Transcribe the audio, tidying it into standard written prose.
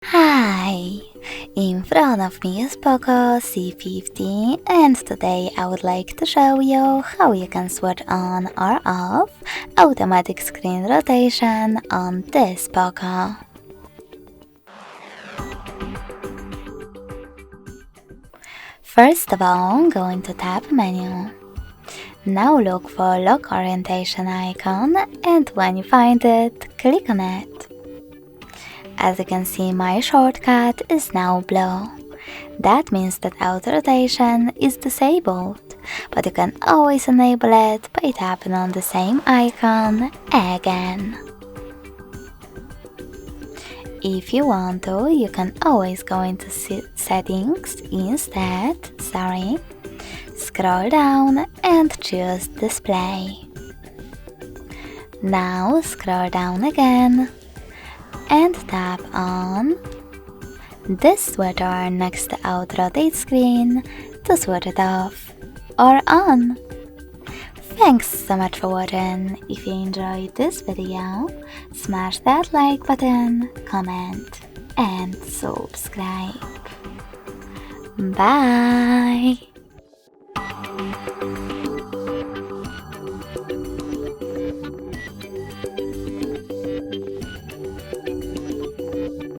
Hi! In front of me is POCO C50 and today I would like to show you how you can switch on or off automatic screen rotation on this POCO. First of all, go into Tab menu. Now look for lock orientation icon and when you find it, click on it. As you can see, my shortcut is now blue. That means that auto rotation is disabled, but you can always enable it by tapping on the same icon again. If you want to, you can always go into settings instead, scroll down and choose display. Now scroll down again and tap on this switcher next to auto rotate screen to switch it off or on. Thanks so much for watching. If you enjoyed this video, smash that like button, comment and subscribe. Bye!